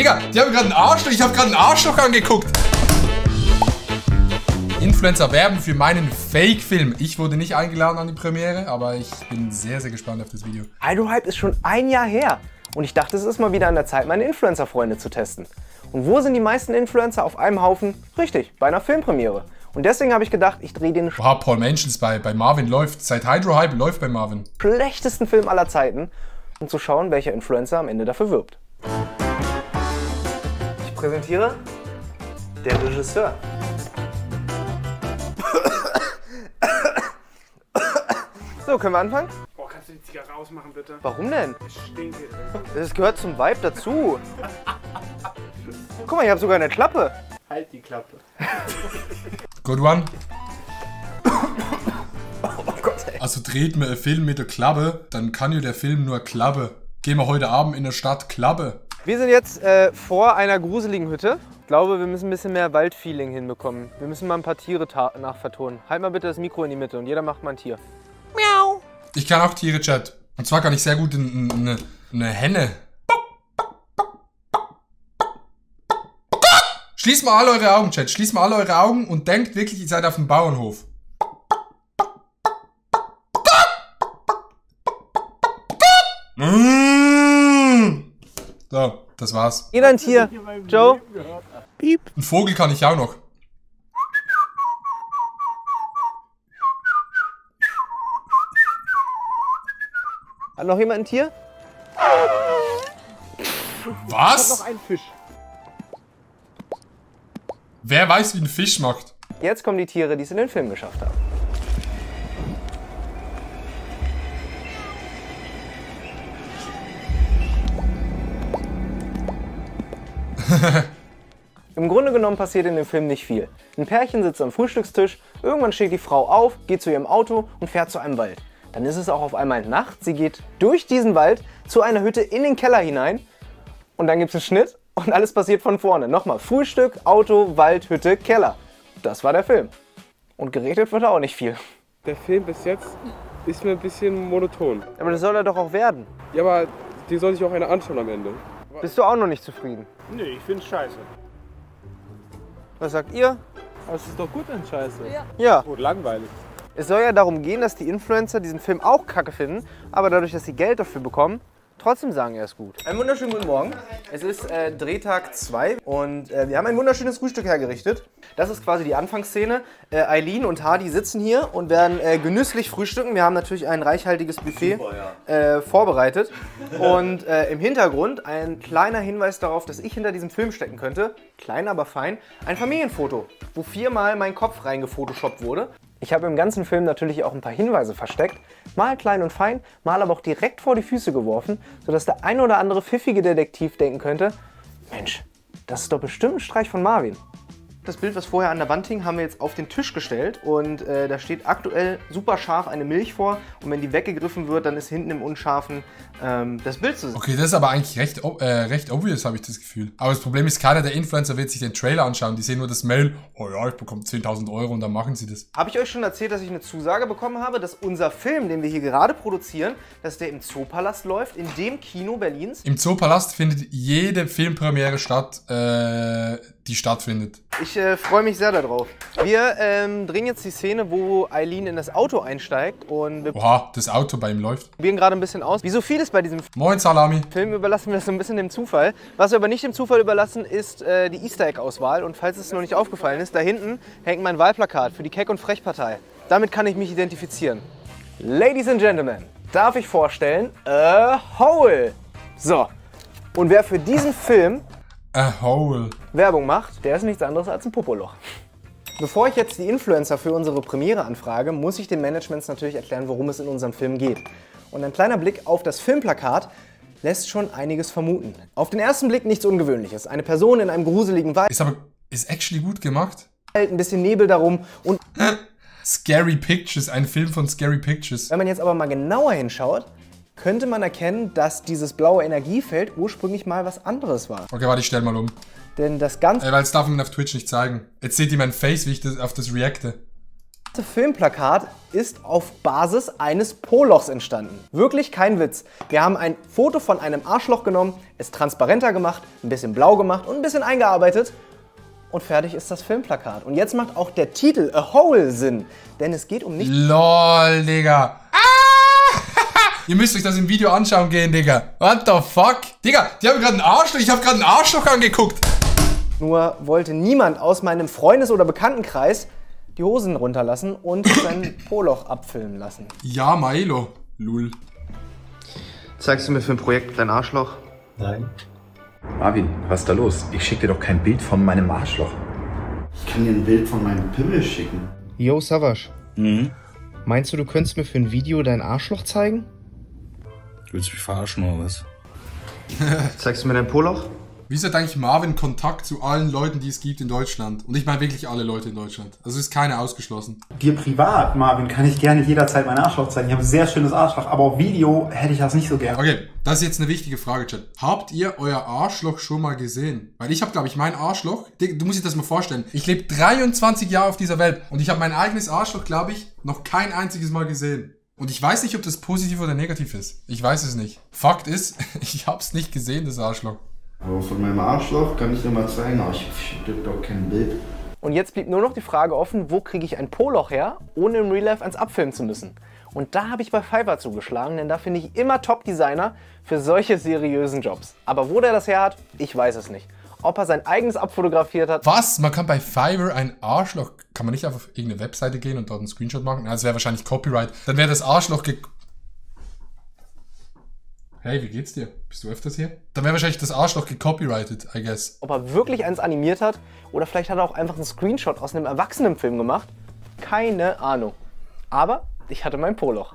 Digga, die haben gerade einen Arschloch. Ich habe gerade einen Arschloch angeguckt. Influencer werben für meinen Fake-Film. Ich wurde nicht eingeladen an die Premiere, aber ich bin sehr, sehr gespannt auf das Video. Hydrohype ist schon ein Jahr her. Und ich dachte, es ist mal wieder an der Zeit, meine Influencer-Freunde zu testen. Und wo sind die meisten Influencer auf einem Haufen? Richtig, bei einer Filmpremiere. Und deswegen habe ich gedacht, ich drehe den Oha, Paul Mentions bei Marvin läuft. Seit Hydrohype läuft bei Marvin. schlechtesten Film aller Zeiten, um zu schauen, welcher Influencer am Ende dafür wirbt. Ich präsentiere den Regisseur. So, können wir anfangen? Boah, kannst du die Zigarre ausmachen, bitte? Warum denn? Es stinkt hier drin. Das gehört zum Vibe dazu. Guck mal, ich habe sogar eine Klappe. Halt die Klappe. Good one. Oh Gott, ey. Also dreht mir ein Film mit der Klappe, dann kann ja der Film nur Klappe. Gehen wir heute Abend in der Stadt Klappe. Wir sind jetzt vor einer gruseligen Hütte. Ich glaube, wir müssen ein bisschen mehr Waldfeeling hinbekommen. Wir müssen mal ein paar Tiere nachvertonen. Halt mal bitte das Mikro in die Mitte und jeder macht mal ein Tier. Miau. Ich kann auch Tiere, Chat. Und zwar kann ich sehr gut eine Henne. Schließt mal alle eure Augen, Chat. Schließt mal alle eure Augen und denkt wirklich, ihr seid auf dem Bauernhof. So, das war's. Jeder ein Tier. Joe? Piep. Ein Vogel kann ich auch noch. Hat noch jemand ein Tier? Was? Noch ein Fisch. Wer weiß, wie ein Fisch macht? Jetzt kommen die Tiere, die es in den Film geschafft haben. Im Grunde genommen passiert in dem Film nicht viel. Ein Pärchen sitzt am Frühstückstisch, irgendwann steht die Frau auf, geht zu ihrem Auto und fährt zu einem Wald. Dann ist es auch auf einmal Nacht, sie geht durch diesen Wald zu einer Hütte in den Keller hinein und dann gibt es einen Schnitt und alles passiert von vorne. Nochmal Frühstück, Auto, Wald, Hütte, Keller. Das war der Film. Und geredet wird auch nicht viel. Der Film bis jetzt ist mir ein bisschen monoton. Aber das soll er doch auch werden. Ja, aber die soll sich auch einer anschauen am Ende. Bist du auch noch nicht zufrieden? Nee, ich find's scheiße. Was sagt ihr? Aber es ist doch gut, wenn scheiße. Ja. Gut, langweilig. Es soll ja darum gehen, dass die Influencer diesen Film auch kacke finden, aber dadurch, dass sie Geld dafür bekommen, trotzdem sagen, er ist gut. Einen wunderschönen guten Morgen. Es ist Drehtag 2 und wir haben ein wunderschönes Frühstück hergerichtet. Das ist quasi die Anfangsszene. Eileen und Hardy sitzen hier und werden genüsslich frühstücken. Wir haben natürlich ein reichhaltiges Buffet vorbereitet. Und im Hintergrund ein kleiner Hinweis darauf, dass ich hinter diesem Film stecken könnte. Klein, aber fein. Ein Familienfoto, wo 4-mal mein Kopf reingefotoshoppt wurde. Ich habe im ganzen Film natürlich auch ein paar Hinweise versteckt, mal klein und fein, mal aber auch direkt vor die Füße geworfen, sodass der ein oder andere pfiffige Detektiv denken könnte, Mensch, das ist doch bestimmt ein Streich von Marvin. Das Bild, was vorher an der Wand hing, haben wir jetzt auf den Tisch gestellt und da steht aktuell super scharf eine Milch vor und wenn die weggegriffen wird, dann ist hinten im Unscharfen das Bild zu sehen. Okay, das ist aber eigentlich recht obvious, habe ich das Gefühl. Aber das Problem ist, keiner der Influencer wird sich den Trailer anschauen. Die sehen nur das Mail, oh ja, ich bekomme 10.000 € und dann machen sie das. Habe ich euch schon erzählt, dass ich eine Zusage bekommen habe, dass unser Film, den wir hier gerade produzieren, dass der im Zoopalast läuft, in dem Kino Berlins? Im Zoopalast findet jede Filmpremiere statt, die stattfindet. Ich freue mich sehr darauf. Wir drehen jetzt die Szene, wo Eileen in das Auto einsteigt und wir Oha, das Auto bei ihm läuft. probieren gerade ein bisschen aus. Wie so vieles bei diesem Moin, Salami. Film überlassen wir das so ein bisschen dem Zufall. Was wir aber nicht dem Zufall überlassen, ist die Easter Egg-Auswahl. Und falls es noch nicht aufgefallen ist, da hinten hängt mein Wahlplakat für die Keck- und Frech-Partei. Damit kann ich mich identifizieren. Ladies and Gentlemen, darf ich vorstellen, A Hole. So, und wer für diesen Film A Hole. Werbung macht, der ist nichts anderes als ein Popoloch. Bevor ich jetzt die Influencer für unsere Premiere anfrage, muss ich den Managements natürlich erklären, worum es in unserem Film geht. Und ein kleiner Blick auf das Filmplakat lässt schon einiges vermuten. Auf den ersten Blick nichts Ungewöhnliches. Eine Person in einem gruseligen Wald, Ist actually gut gemacht. ein bisschen Nebel darum und Scary Pictures, ein Film von Scary Pictures. wenn man jetzt aber mal genauer hinschaut, könnte man erkennen, dass dieses blaue Energiefeld ursprünglich mal was anderes war. Okay, warte, ich stell mal um. Denn das Ganze Weil das darf man auf Twitch nicht zeigen. Jetzt seht ihr mein Face, wie ich auf das reacte. erste Filmplakat ist auf Basis eines Polochs entstanden. Wirklich kein Witz. Wir haben ein Foto von einem Arschloch genommen, es transparenter gemacht, ein bisschen blau gemacht und ein bisschen eingearbeitet. Und fertig ist das Filmplakat. Und jetzt macht auch der Titel A Hole Sinn. Denn es geht um nichts. LOL, Digga. Ihr müsst euch das im Video anschauen gehen, Digga. What the fuck? Digga, die haben gerade einen Arschloch. Ich habe gerade einen Arschloch angeguckt. Nur wollte niemand aus meinem Freundes- oder Bekanntenkreis die Hosen runterlassen und sein Poloch abfilmen lassen. Ja, Milo. Lul. Zeigst du mir für ein Projekt dein Arschloch? Nein. Marvin, was ist da los? Ich schicke dir doch kein Bild von meinem Arschloch. Ich kann dir ein Bild von meinem Pimmel schicken. Yo, Savage. Meinst du, du könntest mir für ein Video dein Arschloch zeigen? Willst du mich verarschen oder was? Zeigst du mir dein Poloch? Wieso hat eigentlich Marvin Kontakt zu allen Leuten, die es gibt in Deutschland? Und ich meine wirklich alle Leute in Deutschland. Also ist keiner ausgeschlossen. Dir privat, Marvin, kann ich gerne jederzeit mein Arschloch zeigen. Ich habe ein sehr schönes Arschloch, aber auf Video hätte ich das nicht so gern. Okay, das ist jetzt eine wichtige Frage, Chat. Habt ihr euer Arschloch schon mal gesehen? Weil ich habe, glaube ich, mein Arschloch, du musst dir das mal vorstellen. Ich lebe 23 Jahre auf dieser Welt und ich habe mein eigenes Arschloch, glaube ich, noch kein einziges Mal gesehen. Und ich weiß nicht, ob das positiv oder negativ ist. Ich weiß es nicht. Fakt ist, ich habe es nicht gesehen, das Arschloch. Aber von meinem Arschloch kann ich dir mal zeigen, aber ich schicke doch kein Bild. Und jetzt blieb nur noch die Frage offen, wo kriege ich ein Poloch her, ohne im Real Life eins abfilmen zu müssen. Und da habe ich bei Fiverr zugeschlagen, denn da finde ich immer Top-Designer für solche seriösen Jobs. Aber wo der das her hat, ich weiß es nicht. Ob er sein eigenes abfotografiert hat. Was? Man kann bei Fiverr ein Arschloch... Kann man nicht einfach auf irgendeine Webseite gehen und dort einen Screenshot machen? Ja, das wäre wahrscheinlich Copyright. Dann wäre das Arschloch Hey, wie geht's dir? Bist du öfters hier? Dann wäre wahrscheinlich das Arschloch gecopyrighted, I guess. Ob er wirklich eins animiert hat oder vielleicht hat er auch einfach einen Screenshot aus einem Erwachsenenfilm gemacht. Keine Ahnung. Aber ich hatte mein Poloch.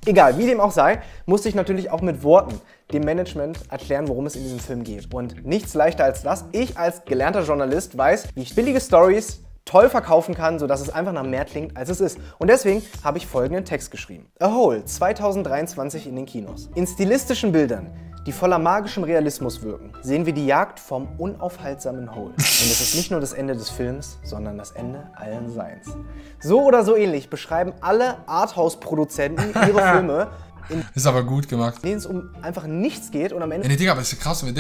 Egal, wie dem auch sei, musste ich natürlich auch mit Worten dem Management erklären, worum es in diesem Film geht. Und nichts leichter als das. Ich als gelernter Journalist weiß, wie ich billige Stories toll verkaufen kann, sodass es einfach nach mehr klingt, als es ist. Und deswegen habe ich folgenden Text geschrieben. A Hole 2023 in den Kinos. In stilistischen Bildern, die voller magischem Realismus wirken, sehen wir die Jagd vom unaufhaltsamen Hole. Und es ist nicht nur das Ende des Films, sondern das Ende allen Seins. So oder so ähnlich beschreiben alle Arthouse-Produzenten ihre Filme, Ist aber gut gemacht. in denen es um einfach nichts geht und am Ende Ja, nee, Digga, aber das ist ja krass, wenn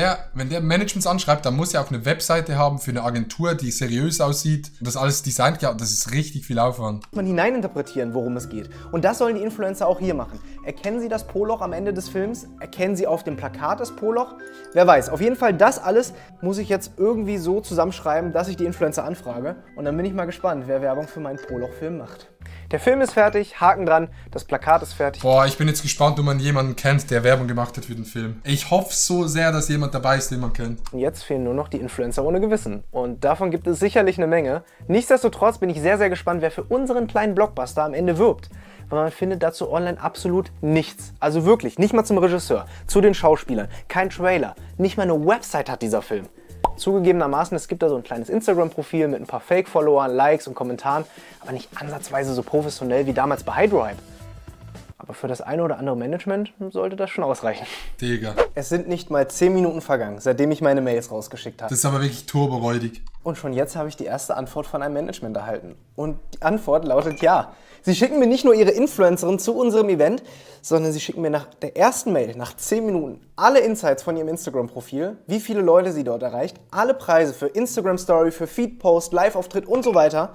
der Managements anschreibt, dann muss er auch eine Webseite haben für eine Agentur, die seriös aussieht und das alles designt. Ja, das ist richtig viel Aufwand. man hineininterpretieren, worum es geht. Und das sollen die Influencer auch hier machen. Erkennen sie das Poloch am Ende des Films? Erkennen sie auf dem Plakat das Poloch? Wer weiß. Auf jeden Fall, das alles muss ich jetzt irgendwie so zusammenschreiben, dass ich die Influencer anfrage. Und dann bin ich mal gespannt, wer Werbung für meinen Poloch-Film macht. Der Film ist fertig, Haken dran, das Plakat ist fertig. Boah, ich bin jetzt gespannt, ob man jemanden kennt, der Werbung gemacht hat für den Film. Ich hoffe so sehr, dass jemand dabei ist, den man kennt. Und jetzt fehlen nur noch die Influencer ohne Gewissen. Und davon gibt es sicherlich eine Menge. Nichtsdestotrotz bin ich sehr, sehr gespannt, wer für unseren kleinen Blockbuster am Ende wirbt. Weil man findet dazu online absolut nichts. Also wirklich, nicht mal zum Regisseur, zu den Schauspielern, kein Trailer, nicht mal eine Website hat dieser Film. Zugegebenermaßen, es gibt da so ein kleines Instagram-Profil mit ein paar Fake-Followern, Likes und Kommentaren, aber nicht ansatzweise so professionell wie damals bei Hydrohype. Aber für das eine oder andere Management sollte das schon ausreichen. Digga. Es sind nicht mal 10 Minuten vergangen, seitdem ich meine Mails rausgeschickt habe. Das ist aber wirklich turboräudig. Und schon jetzt habe ich die erste Antwort von einem Management erhalten. Und die Antwort lautet ja. Sie schicken mir nicht nur ihre Influencerin zu unserem Event, sondern sie schicken mir nach der ersten Mail, nach 10 Minuten, alle Insights von ihrem Instagram-Profil, wie viele Leute sie dort erreicht, alle Preise für Instagram-Story, für Feed-Post, Live-Auftritt und so weiter.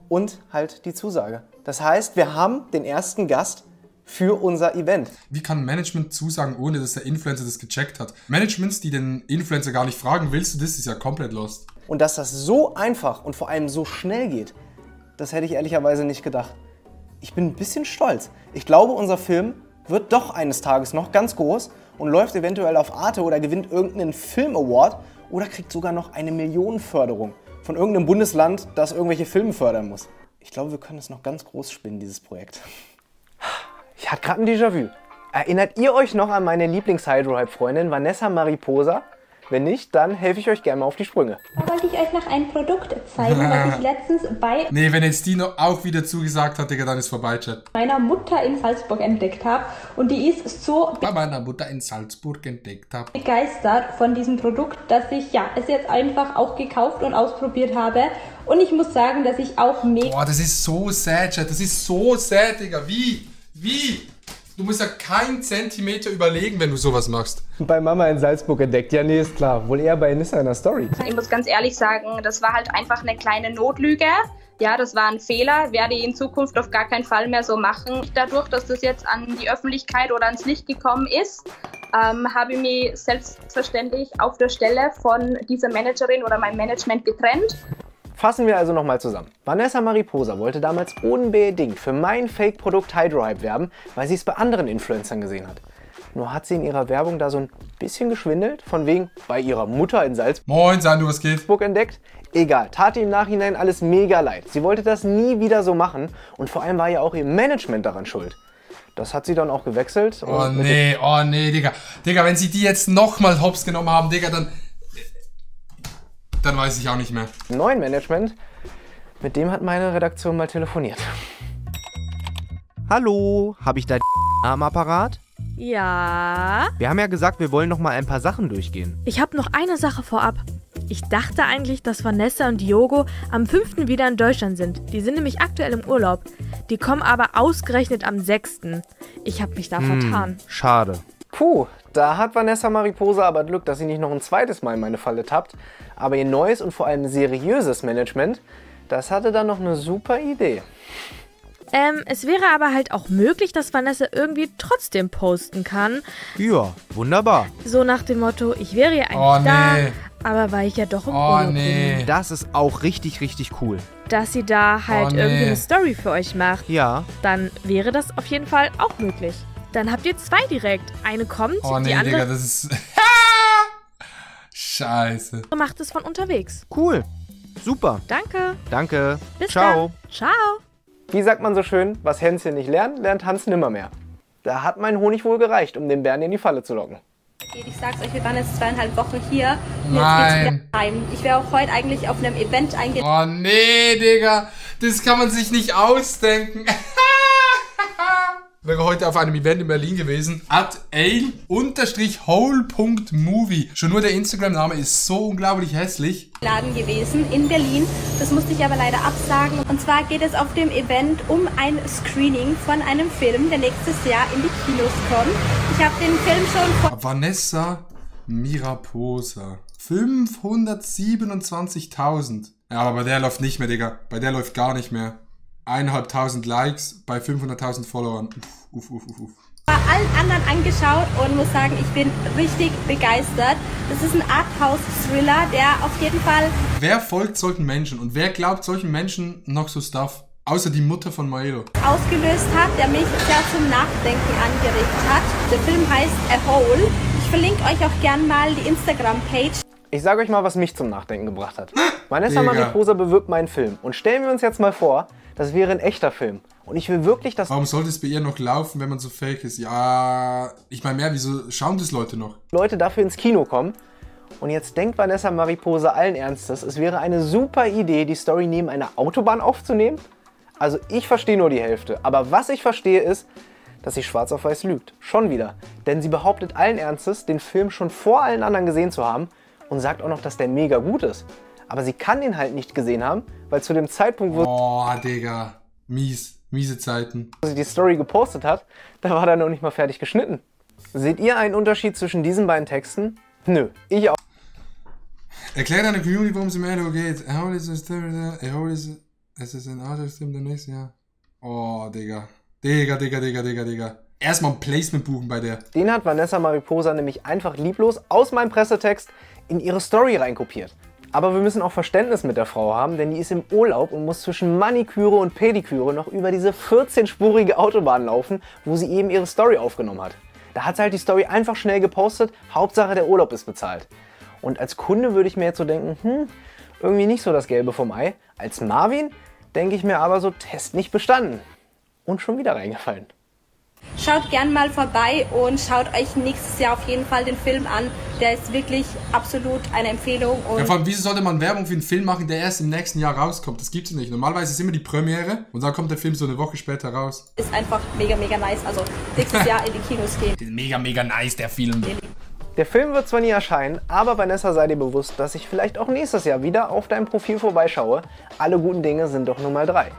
Und halt die Zusage. Das heißt, wir haben den ersten Gast für unser Event. Wie kann Management zusagen, ohne dass der Influencer das gecheckt hat? Managements, die den Influencer gar nicht fragen, willst du das, ist ja komplett lost. Und dass das so einfach und vor allem so schnell geht, das hätte ich ehrlicherweise nicht gedacht. Ich bin ein bisschen stolz. Ich glaube, unser Film wird doch eines Tages noch ganz groß und läuft eventuell auf Arte oder gewinnt irgendeinen Film-Award oder kriegt sogar noch eine Millionenförderung von irgendeinem Bundesland, das irgendwelche Filme fördern muss. Ich glaube, wir können es noch ganz groß spinnen, dieses Projekt. Ich hatte gerade ein Déjà-vu. Erinnert ihr euch noch an meine Lieblings-Hydrohype-Freundin Vanessa Mariposa? Wenn nicht, dann helfe ich euch gerne mal auf die Sprünge. Da wollte ich euch noch ein Produkt zeigen, was ich letztens bei Nee, wenn jetzt die noch auch wieder zugesagt hat, Digga, dann ist vorbei, Chat. meiner Mutter in Salzburg entdeckt habe. Und die ist so Bei meiner Mutter in Salzburg entdeckt habe. begeistert von diesem Produkt, dass ich es jetzt einfach auch gekauft und ausprobiert habe. Und ich muss sagen, dass ich auch mega Boah, das ist so sad, Chat. Das ist so sad, Digga. Wie? Du musst ja keinen Zentimeter überlegen, wenn du sowas machst. Bei Mama in Salzburg entdeckt. Ja, nee, ist klar. Wohl eher bei Nissa in der Story. Ich muss ganz ehrlich sagen, das war halt einfach eine kleine Notlüge. Ja, das war ein Fehler, werde ich in Zukunft auf gar keinen Fall mehr so machen. Dadurch, dass das jetzt an die Öffentlichkeit oder ans Licht gekommen ist, habe ich mich selbstverständlich auf der Stelle von dieser Managerin oder meinem Management getrennt. Fassen wir also nochmal zusammen. Vanessa Mariposa wollte damals unbedingt für mein Fake-Produkt Hydrohype werben, weil sie es bei anderen Influencern gesehen hat. Nur hat sie in ihrer Werbung da so ein bisschen geschwindelt, von wegen bei ihrer Mutter in Salzburg Moin, Sandu, was geht? entdeckt. Egal, tat ihr im Nachhinein alles mega leid. Sie wollte das nie wieder so machen und vor allem war ja auch ihr Management daran schuld. Das hat sie dann auch gewechselt. Oh nee, Digga. Digga, wenn sie die jetzt nochmal hops genommen haben, Digga, dann weiß ich auch nicht mehr. Neuen Management, mit dem hat meine Redaktion mal telefoniert. Hallo, habe ich da am Apparat? Ja. Wir haben ja gesagt, wir wollen noch mal ein paar Sachen durchgehen. Ich habe noch eine Sache vorab. Ich dachte eigentlich, dass Vanessa und Diogo am 5. wieder in Deutschland sind. Die sind nämlich aktuell im Urlaub. Die kommen aber ausgerechnet am 6. Ich habe mich da vertan. Schade. Puh, da hat Vanessa Mariposa aber Glück, dass sie nicht noch ein zweites Mal in meine Falle tappt. Aber ihr neues und vor allem seriöses Management, das hatte dann noch eine super Idee. Es wäre aber halt auch möglich, dass Vanessa irgendwie trotzdem posten kann. Ja, wunderbar. So nach dem Motto, ich wäre ja eigentlich da, aber weil ich ja doch im Urlaub bin. Das ist auch richtig, richtig cool. Dass sie da halt irgendwie eine Story für euch macht. Ja. Dann wäre das auf jeden Fall auch möglich. Dann habt ihr zwei direkt. Eine kommt, die andere Digga, das ist... Scheiße. macht es von unterwegs. Cool. Super. Danke. Danke. Bis Ciao. dann. Ciao. Wie sagt man so schön, was Hänschen nicht lernt, lernt Hans nimmermehr. Da hat mein Honig wohl gereicht, um den Bären in die Falle zu locken. Ich sag's euch, wir waren jetzt 2,5 Wochen hier. Und Nein. jetzt geht's wieder heim. Ich wäre auch heute eigentlich auf einem Event eingeladen. Oh nee, Digga. Das kann man sich nicht ausdenken. Wäre heute auf einem Event in Berlin gewesen. @ale_hole.movie. Schon nur der Instagram-Name ist so unglaublich hässlich. Gewesen in Berlin. Das musste ich aber leider absagen. Und zwar geht es auf dem Event um ein Screening von einem Film, der nächstes Jahr in die Kinos kommt. Ich habe den Film schon vor... Vanessa Mariposa. 527.000. Ja, aber bei der läuft nicht mehr, Digga. Bei der läuft gar nicht mehr. 1.500 Likes bei 500.000 Followern. Uff. allen anderen angeschaut und muss sagen, ich bin richtig begeistert. Das ist ein Arthouse-Thriller, der auf jeden Fall... Wer folgt solchen Menschen und wer glaubt solchen Menschen noch so Stuff? Außer die Mutter von Maelo. ...ausgelöst hat, der mich sehr zum Nachdenken angeregt hat. Der Film heißt A Hole. Ich verlinke euch auch gern mal die Instagram-Page. Ich sage euch mal, was mich zum Nachdenken gebracht hat. Vanessa Mariposa bewirbt meinen Film. Und stellen wir uns jetzt mal vor, das wäre ein echter Film. Und ich will wirklich, dass... Warum sollte es bei ihr noch laufen, wenn man so fake ist? Ja, ich meine mehr, wieso schauen das Leute noch? Leute dafür ins Kino kommen. Und jetzt denkt Vanessa Mariposa allen Ernstes, es wäre eine super Idee, die Story neben einer Autobahn aufzunehmen? Also ich verstehe nur die Hälfte. Aber was ich verstehe ist, dass sie schwarz auf weiß lügt. Schon wieder. Denn sie behauptet allen Ernstes, den Film schon vor allen anderen gesehen zu haben und sagt auch noch, dass der mega gut ist. Aber sie kann den halt nicht gesehen haben, weil zu dem Zeitpunkt, wo Digga. Miese Zeiten. sie die Story gepostet hat, da war der noch nicht mal fertig geschnitten. Seht ihr einen Unterschied zwischen diesen beiden Texten? Nö, ich auch. Erklär deiner Community, worum es im Elo geht. Es ist ein Artist-Film demnächst, ja. Oh, Digga. Digga. Erstmal ein Placement buchen bei der. Den hat Vanessa Mariposa nämlich einfach lieblos aus meinem Pressetext in ihre Story reinkopiert. Aber wir müssen auch Verständnis mit der Frau haben, denn die ist im Urlaub und muss zwischen Maniküre und Pediküre noch über diese 14-spurige Autobahn laufen, wo sie eben ihre Story aufgenommen hat. Da hat sie halt die Story einfach schnell gepostet, Hauptsache der Urlaub ist bezahlt. Und als Kunde würde ich mir jetzt so denken, irgendwie nicht so das Gelbe vom Ei. Als Marvin denke ich mir aber so, Test nicht bestanden. Und schon wieder reingefallen. Schaut gern mal vorbei und schaut euch nächstes Jahr auf jeden Fall den Film an. Der ist wirklich absolut eine Empfehlung. Und Ja, vor allem, wieso sollte man Werbung für einen Film machen, der erst im nächsten Jahr rauskommt? Das gibt's nicht. Normalerweise ist immer die Premiere und dann kommt der Film so eine Woche später raus. ist einfach mega, mega nice. Also nächstes Jahr in die Kinos gehen. Mega, mega nice, der Film. Der Film wird zwar nie erscheinen, aber Vanessa, sei dir bewusst, dass ich vielleicht auch nächstes Jahr wieder auf deinem Profil vorbeischaue. Alle guten Dinge sind doch nur mal 3.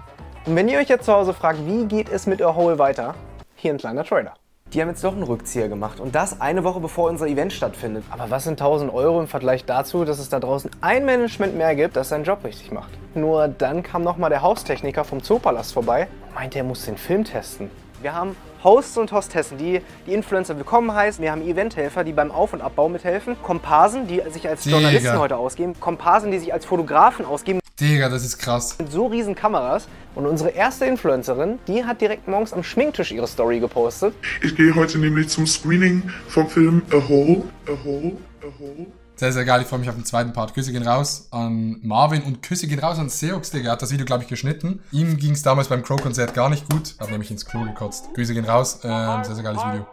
Und wenn ihr euch jetzt zu Hause fragt, wie geht es mit A Hole weiter, hier ein kleiner Trailer. Die haben jetzt doch einen Rückzieher gemacht und das eine Woche bevor unser Event stattfindet. Aber was sind 1000 € im Vergleich dazu, dass es da draußen ein Management mehr gibt, das seinen Job richtig macht? Nur dann kam nochmal der Haustechniker vom Zoopalast vorbei und meinte, er muss den Film testen. Wir haben Hosts und Hostessen, die Influencer willkommen heißen. Wir haben Eventhelfer, die beim Auf- und Abbau mithelfen. Komparsen, die sich als Journalisten heute ausgeben. Komparsen, die sich als Fotografen ausgeben. Digga, das ist krass. Mit so riesen Kameras. Und unsere erste Influencerin, die hat direkt morgens am Schminktisch ihre Story gepostet. Ich gehe heute nämlich zum Screening vom Film A Hole. A Hole. A Hole. Sehr, sehr geil. Ich freue mich auf den zweiten Part. Küsse gehen raus an Marvin und Küsse gehen raus an Seox, Digga. Er hat das Video, glaube ich, geschnitten. Ihm ging es damals beim Crow-Konzert gar nicht gut. Hat nämlich ins Klo gekotzt. Küsse gehen raus. Sehr, sehr geiles Video.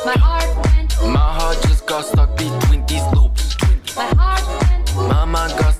My heart just got stuck between these loops. Mama got